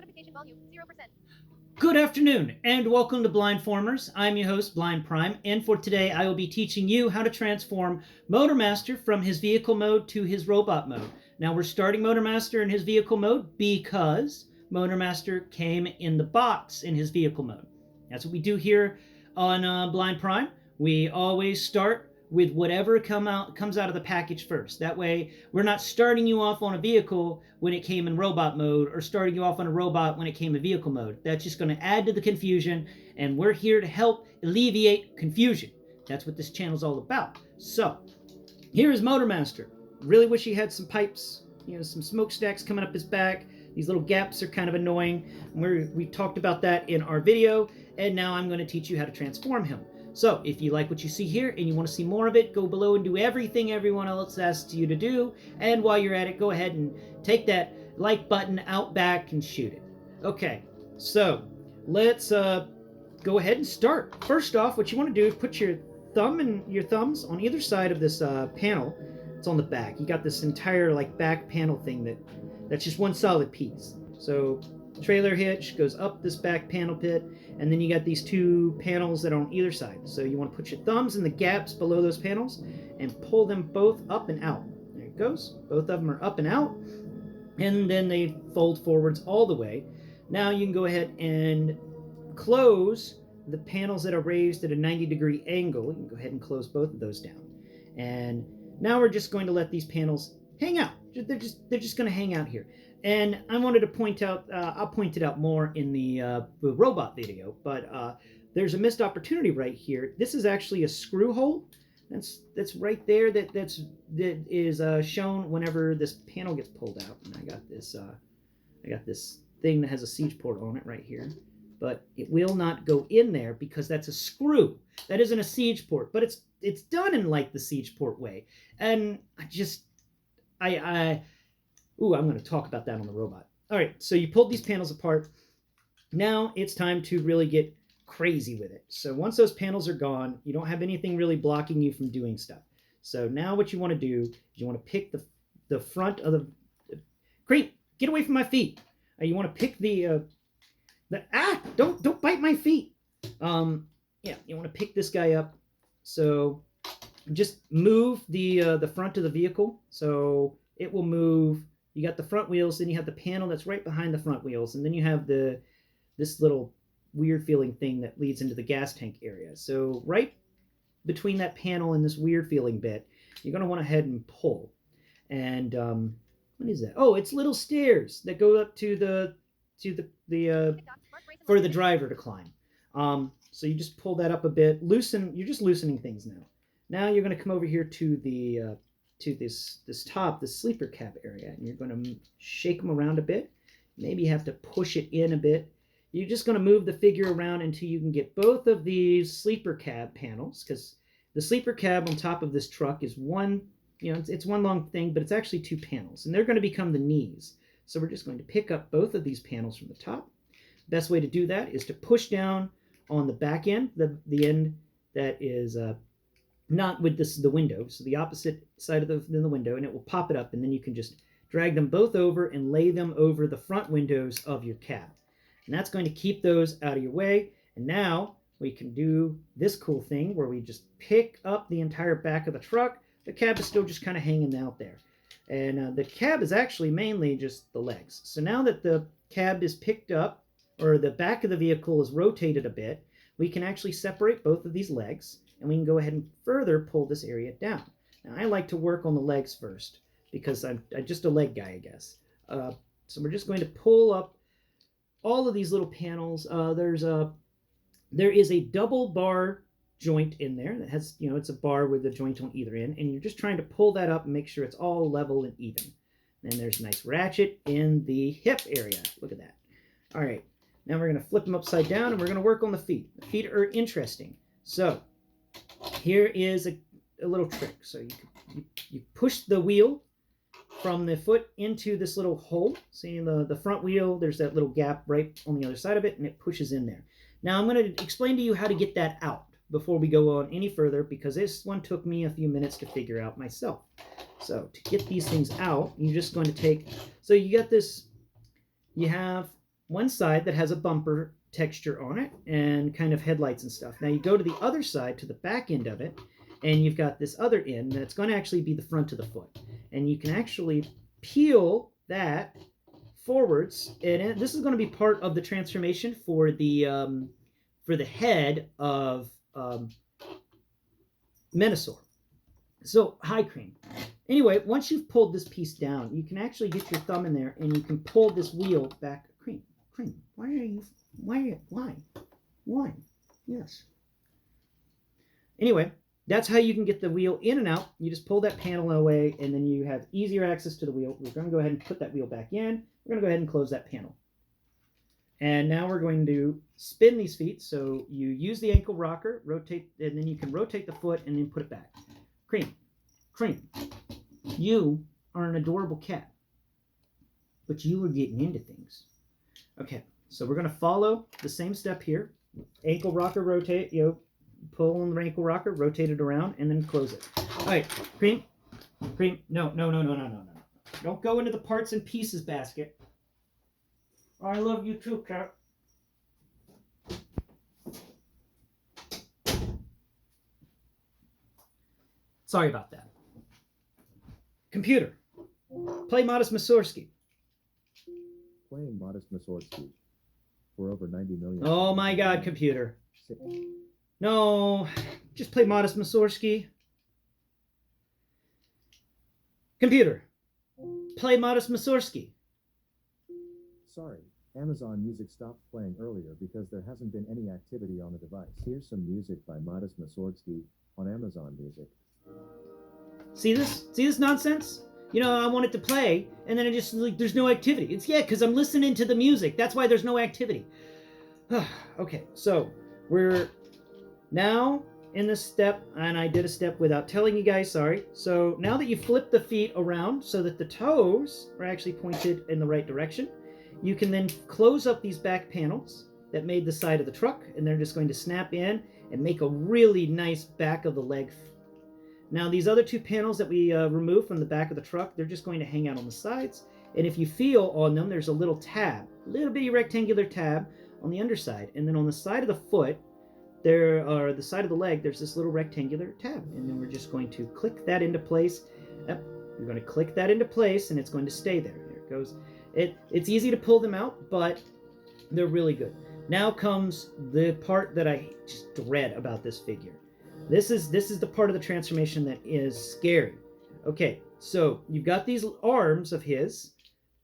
Notification volume 0%. Good afternoon and welcome to Blindformers. I'm your host, Blind Prime, and for today I will be teaching you how to transform Motormaster from his vehicle mode to his robot mode. Now we're starting Motormaster in his vehicle mode because Motormaster came in the box in his vehicle mode. That's what we do here on Blind Prime. We always start with whatever comes out of the package first. That way, we're not starting you off on a vehicle when it came in robot mode or starting you off on a robot when it came in vehicle mode. That's just going to add to the confusion, and we're here to help alleviate confusion. That's what this channel is all about. So, here is Motormaster. Really wish he had some pipes, some smokestacks coming up his back. These little gaps are kind of annoying. We talked about that in our video, and now I'm going to teach you how to transform him. So, if you like what you see here and you want to see more of it, go below and do everything everyone else asks you to do. And while you're at it, go ahead and take that like button out back and shoot it. Okay, so let's go ahead and start. First off, what you want to do is put your thumbs on either side of this panel. It's on the back. You got this entire back panel thing that's just one solid piece. So trailer hitch goes up this back panel pit, and then you got these two panels that are on either side. So you want to put your thumbs in the gaps below those panels and pull them both up and out. There it goes. Both of them are up and out, and then they fold forwards all the way. Now you can go ahead and close the panels that are raised at a 90-degree angle. You can go ahead and close both of those down. And now we're just going to let these panels hang out. They're just going to hang out here. And I wanted to point out, I'll point it out more in the robot video, but there's a missed opportunity right here. This is actually a screw hole. That's right there. That is shown whenever this panel gets pulled out. And I got this thing that has a siege port on it right here, but it will not go in there because that's a screw. That isn't a siege port, but it's done in the siege port way. And I'm going to talk about that on the robot. All right, so you pulled these panels apart. Now it's time to really get crazy with it. So once those panels are gone, you don't have anything really blocking you from doing stuff. So now what you want to do is you want to pick the front of the... Great, get away from my feet. You want to pick don't bite my feet. Yeah, you want to pick this guy up. So just move the front of the vehicle. So it will move. You got the front wheels, then you have the panel that's right behind the front wheels, and then you have this little weird feeling thing that leads into the gas tank area. So right between that panel and this weird feeling bit, you're going to want to head and pull. And what is that? Oh, it's little stairs that go up to the for the driver to climb. So you just pull that up a bit. You're just loosening things now. Now you're going to come over here to this sleeper cab area, and you're going to shake them around a bit. Maybe you have to push it in a bit. You're just going to move the figure around until you can get both of these sleeper cab panels, because the sleeper cab on top of this truck is one, it's one long thing, but it's actually two panels, and they're going to become the knees. So we're just going to pick up both of these panels from the top. Best way to do that is to push down on the back end, the end that is not with the window, so the opposite side of the window, and it will pop it up, and then you can just drag them both over and lay them over the front windows of your cab. And that's going to keep those out of your way. And now we can do this cool thing where we just pick up the entire back of the truck. The cab is still just kind of hanging out there. And the cab is actually mainly just the legs. So now that the cab is picked up, or the back of the vehicle is rotated a bit, we can actually separate both of these legs, and we can go ahead and further pull this area down. Now, I like to work on the legs first, because I'm just a leg guy, I guess. So we're just going to pull up all of these little panels. There is a double bar joint in there that has, it's a bar with a joint on either end, and you're just trying to pull that up and make sure it's all level and even. Then there's a nice ratchet in the hip area. Look at that. All right, now we're going to flip them upside down, and we're going to work on the feet. The feet are interesting. So here is a little trick. So you push the wheel from the foot into this little hole. See the front wheel, there's that little gap right on the other side of it, and it pushes in there. Now I'm going to explain to you how to get that out before we go on any further, because this one took me a few minutes to figure out myself. So to get these things out, you're just going to take, so you got this, you have one side that has a bumper texture on it and kind of headlights and stuff. Now you go to the other side, to the back end of it, and you've got this other end that's going to actually be the front of the foot. And you can actually peel that forwards, and this is going to be part of the transformation for the head of Menasor. So, hi, Cream. Anyway, once you've pulled this piece down, you can actually get your thumb in there and you can pull this wheel back. Cream, why? Yes. Anyway, that's how you can get the wheel in and out. You just pull that panel away, and then you have easier access to the wheel. We're going to go ahead and put that wheel back in. We're going to go ahead and close that panel. And now we're going to spin these feet. So you use the ankle rocker, rotate, and then you can rotate the foot and then put it back. Cream, you are an adorable cat, but you were getting into things. Okay, so we're going to follow the same step here. Ankle rocker, rotate, pull on the ankle rocker, rotate it around, and then close it. All right, Cream, no. Don't go into the parts and pieces basket. I love you too, cat. Sorry about that. Computer, play Modest Mussorgsky. Playing Modest Mussorgsky for over 90 million. Oh my God, computer. No, just play Modest Mussorgsky. Computer, play Modest Mussorgsky. Sorry, Amazon Music stopped playing earlier because there hasn't been any activity on the device. Here's some music by Modest Mussorgsky on Amazon Music. See this? See this nonsense? I want it to play, and then it just, there's no activity. It's, because I'm listening to the music. That's why there's no activity. Okay, so we're now in this step, and I did a step without telling you guys, sorry. So now that you flip the feet around so that the toes are actually pointed in the right direction, you can then close up these back panels that made the side of the truck, and they're just going to snap in and make a really nice back of the leg. Now these other two panels that we removed from the back of the truck, they're just going to hang out on the sides. And if you feel on them, there's a little tab, little bitty rectangular tab on the underside. And then on the side of the foot, the side of the leg, there's this little rectangular tab. And then we're just going to click that into place. We're going to click that into place, and it's going to stay there. There it goes. It's easy to pull them out, but they're really good. Now comes the part that I just dread about this figure. This is the part of the transformation that is scary. Okay, so you've got these arms of his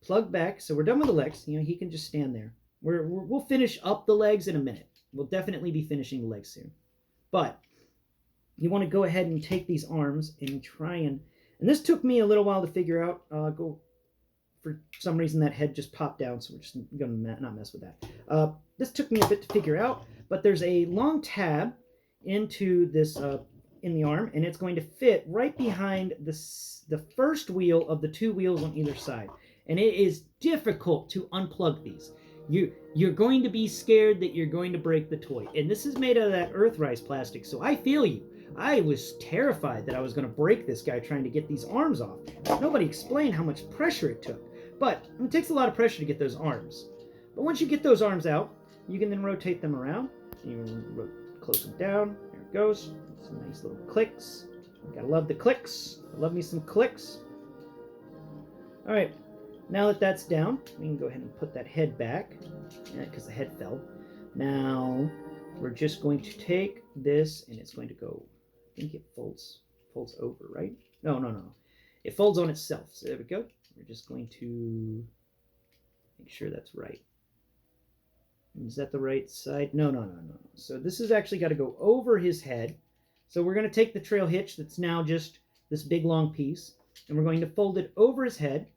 plugged back. So we're done with the legs. He can just stand there. We'll finish up the legs in a minute. We'll definitely be finishing the legs soon. But you want to go ahead and take these arms and try and this took me a little while to figure out. For some reason that head just popped down, so we're just going to not mess with that. This took me a bit to figure out, but there's a long tab into this in the arm, and it's going to fit right behind the first wheel of the two wheels on either side. And it is difficult to unplug these. You're going to be scared that you're going to break the toy. And this is made out of that Earthrise plastic, so I feel you. I was terrified that I was going to break this guy trying to get these arms off. Nobody explained how much pressure it took. But it takes a lot of pressure to get those arms. But once you get those arms out, you can then rotate them around. You close them down. There it goes. Some nice little clicks. Gotta love the clicks. Love me some clicks. All right. Now that that's down, we can go ahead and put that head back, because the head fell. Now we're just going to take this, and it's going to go. I think it folds over, right? No. It folds on itself. So there we go. We're just going to make sure that's right. Is that the right side? No. So this has actually got to go over his head. So we're going to take the trail hitch that's now just this big long piece, and we're going to fold it over his head,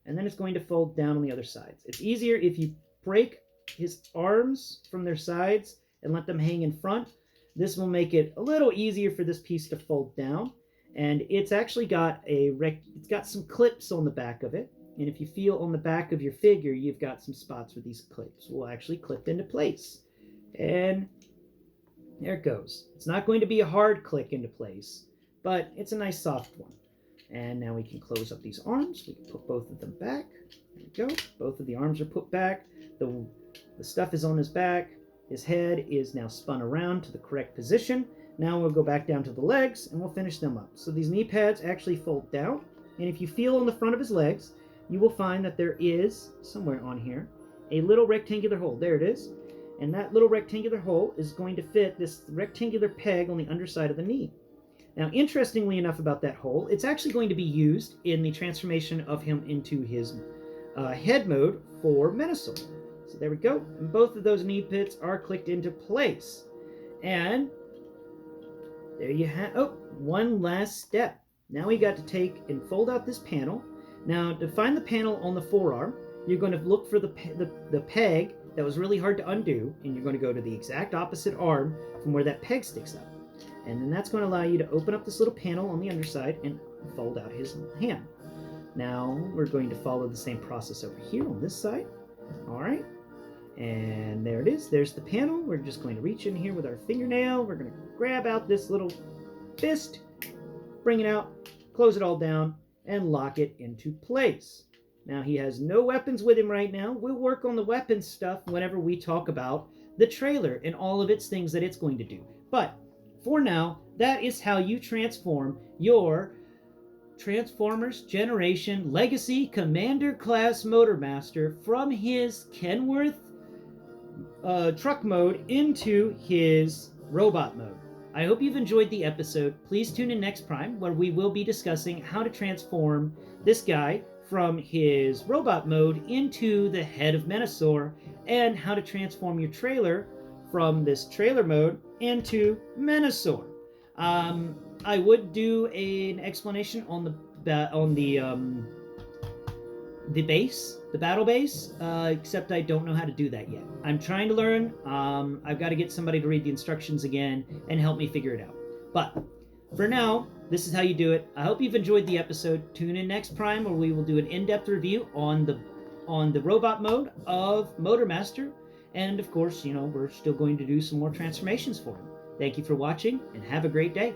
and then it's going to fold down on the other sides. It's easier if you break his arms from their sides and let them hang in front. This will make it a little easier for this piece to fold down. And it's actually got it's got some clips on the back of it. And if you feel on the back of your figure, you've got some spots where these clips will actually clip into place. And there it goes. It's not going to be a hard click into place, but it's a nice soft one. And now we can close up these arms. We can put both of them back. There we go. Both of the arms are put back. The stuff is on his back. His head is now spun around to the correct position. Now we'll go back down to the legs and we'll finish them up. So these knee pads actually fold down. And if you feel on the front of his legs, you will find that there is, somewhere on here, a little rectangular hole. There it is. And that little rectangular hole is going to fit this rectangular peg on the underside of the knee. Now, interestingly enough about that hole, it's actually going to be used in the transformation of him into his head mode for Menasor. So there we go. And both of those knee pits are clicked into place. And there you have, oh, one last step. Now we got to take and fold out this panel. Now, to find the panel on the forearm, you're going to look for the peg that was really hard to undo, and you're going to go to the exact opposite arm from where that peg sticks up. And then that's going to allow you to open up this little panel on the underside and fold out his hand. Now, we're going to follow the same process over here on this side. All right. And there it is. There's the panel. We're just going to reach in here with our fingernail. We're going to grab out this little fist, bring it out, close it all down, and lock it into place. Now, he has no weapons with him right now. We'll work on the weapons stuff whenever we talk about the trailer and all of its things that it's going to do. But for now, that is how you transform your Transformers Generation Legacy Commander Class Motormaster from his Kenworth truck mode into his robot mode. I hope you've enjoyed the episode. Please tune in next Prime, where we will be discussing how to transform this guy from his robot mode into the head of Menasor, and how to transform your trailer from this trailer mode into Menasor. I would do an explanation on the base, the battle base, except I don't know how to do that yet. I'm trying to learn. I've got to get somebody to read the instructions again and help me figure it out. But for now, this is how you do it. I hope you've enjoyed the episode. Tune in next Prime, where we will do an in-depth review on the robot mode of Motormaster. And of course, we're still going to do some more transformations for him. Thank you for watching, and have a great day.